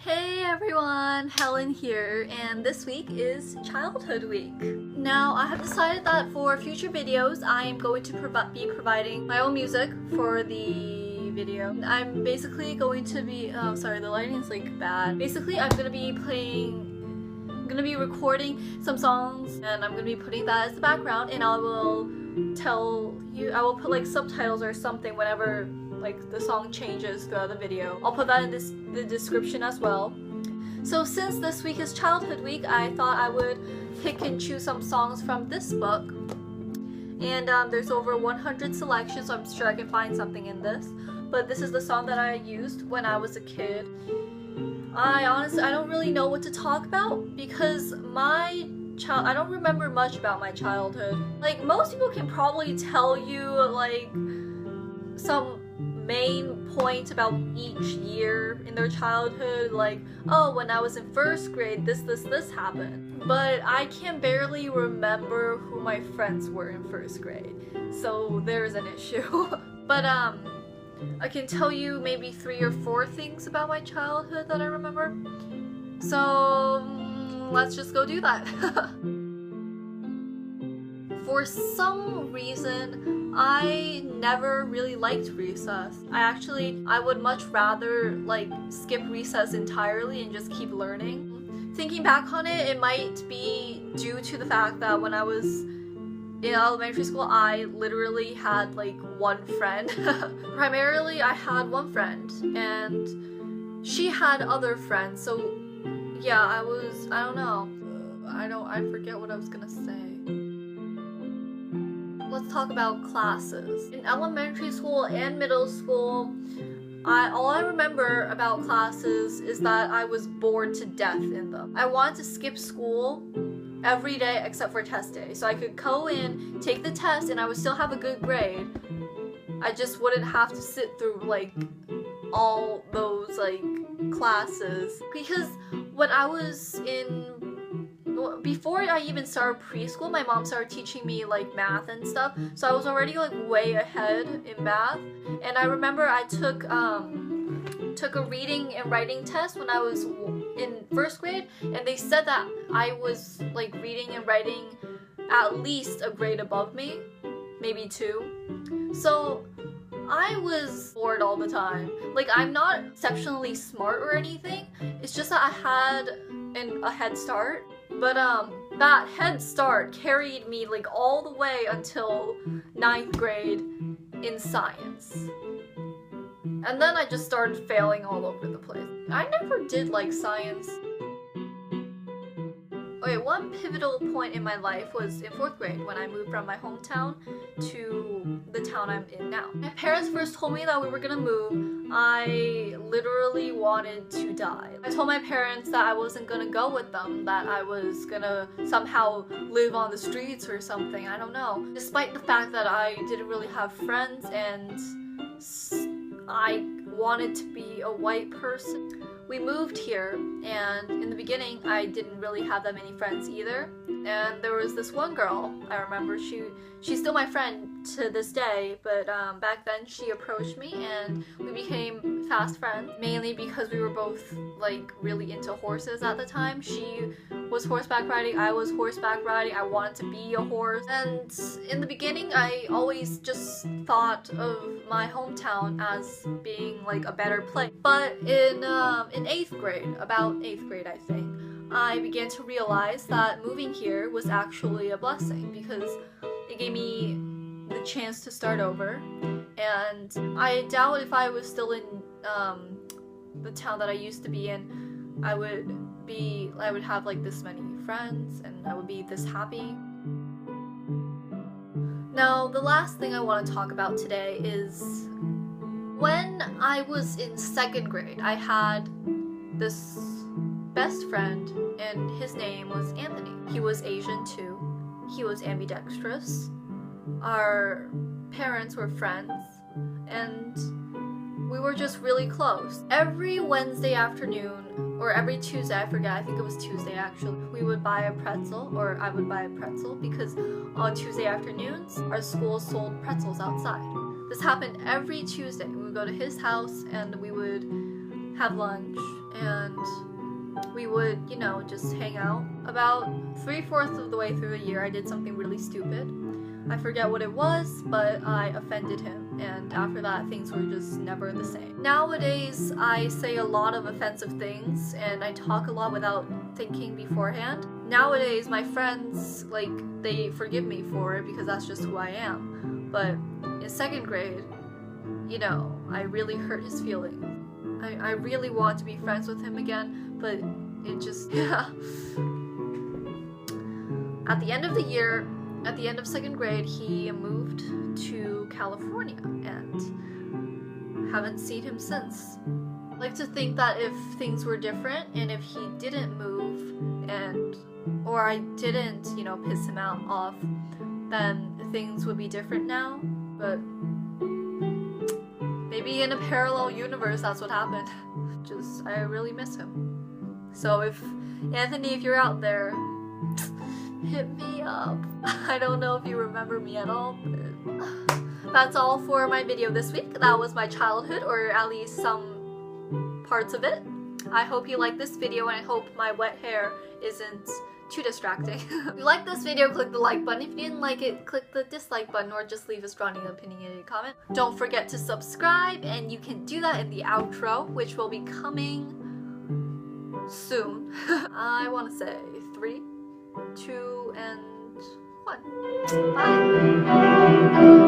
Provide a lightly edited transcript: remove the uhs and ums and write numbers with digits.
Hey everyone, Helen here, and this week is Childhood Week. Now, I have decided that for future videos, I am going to be providing my own music for the video. I'm basically going to be, oh sorry, the lighting is like bad. Basically, I'm gonna be recording some songs, and I'm gonna be putting that as the background, and I will put like subtitles or something whenever like the song changes throughout the video. I'll put that in the description as well. So since this week is Childhood Week, I thought I would pick and choose some songs from this book. And there's over 100 selections, so I'm sure I can find something in this. But this is the song that I used when I was a kid. I don't really know what to talk about because I don't remember much about my childhood. Like, most people can probably tell you like some main point about each year in their childhood, like, oh, when I was in first grade, this happened. But I can barely remember who my friends were in first grade, so there's an issue. But I can tell you maybe 3 or 4 things about my childhood that I remember. So let's just go do that. For some reason, I never really liked recess. I would much rather like skip recess entirely and just keep learning. Thinking back on it, it might be due to the fact that when I was in elementary school, I literally had like one friend. Primarily, I had one friend, and she had other friends, so yeah, I don't know. I forget what I was gonna say. Let's talk about classes. In elementary school and middle school, all I remember about classes is that I was bored to death in them. I wanted to skip school every day except for test day, so I could go in, take the test, and I would still have a good grade. I just wouldn't have to sit through like all those like classes. Because when I was before I even started preschool, my mom started teaching me like math and stuff, so I was already like way ahead in math. And I remember I took a reading and writing test when I was in first grade, and they said that I was like reading and writing at least a grade above me, maybe 2. So I was bored all the time. Like, I'm not exceptionally smart or anything, it's just that I had a head start. But that head start carried me like all the way until 9th grade in science. And then I just started failing all over the place. I never did like science. Okay, one pivotal point in my life was in 4th grade when I moved from my hometown to the town I'm in now. My parents first told me that we were gonna move. I literally wanted to die. I told my parents that I wasn't gonna go with them, that I was gonna somehow live on the streets or something, I don't know. Despite the fact that I didn't really have friends and I wanted to be a white person. We moved here, and in the beginning I didn't really have that many friends either. And there was this one girl, I remember, she's still my friend to this day, but back then she approached me and we became fast friends, mainly because we were both like really into horses at the time. She was horseback riding, I was horseback riding, I wanted to be a horse. And in the beginning I always just thought of my hometown as being like a better place. But in 8th grade, about 8th grade I think, I began to realize that moving here was actually a blessing because it gave me the chance to start over. And I doubt if I was still in the town that I used to be in, I would have like this many friends and I would be this happy. Now, the last thing I want to talk about today is when I was in 2nd grade, I had this best friend, and his name was Anthony. He was Asian too. He was ambidextrous. Our parents were friends, and we were just really close. Every Wednesday afternoon, or every Tuesday, I forget, I think it was Tuesday actually, we would buy a pretzel, or I would buy a pretzel, because on Tuesday afternoons, our school sold pretzels outside. This happened every Tuesday. We would go to his house, and we would have lunch, and we would, you know, just hang out. About 3/4 of the way through the year, I did something really stupid. I forget what it was, but I offended him, and after that, things were just never the same. Nowadays, I say a lot of offensive things, and I talk a lot without thinking beforehand. Nowadays, my friends, like, they forgive me for it because that's just who I am. But in 2nd grade, you know, I really hurt his feelings. I really want to be friends with him again, but it just, yeah. At the end of the year, at the end of 2nd grade, he moved to California and haven't seen him since. I like to think that if things were different and if he didn't move or I didn't, you know, piss him off, then things would be different now. But maybe in a parallel universe, that's what happened. I really miss him. So if, Anthony, if you're out there, hit me up. I don't know if you remember me at all, but that's all for my video this week. That was my childhood, or at least some parts of it. I hope you liked this video, and I hope my wet hair isn't too distracting. If you liked this video, click the like button. If you didn't like it, click the dislike button, or just leave a strong opinionated comment. Don't forget to subscribe, and you can do that in the outro, which will be coming soon. I want to say 3, 2, and 1. Bye!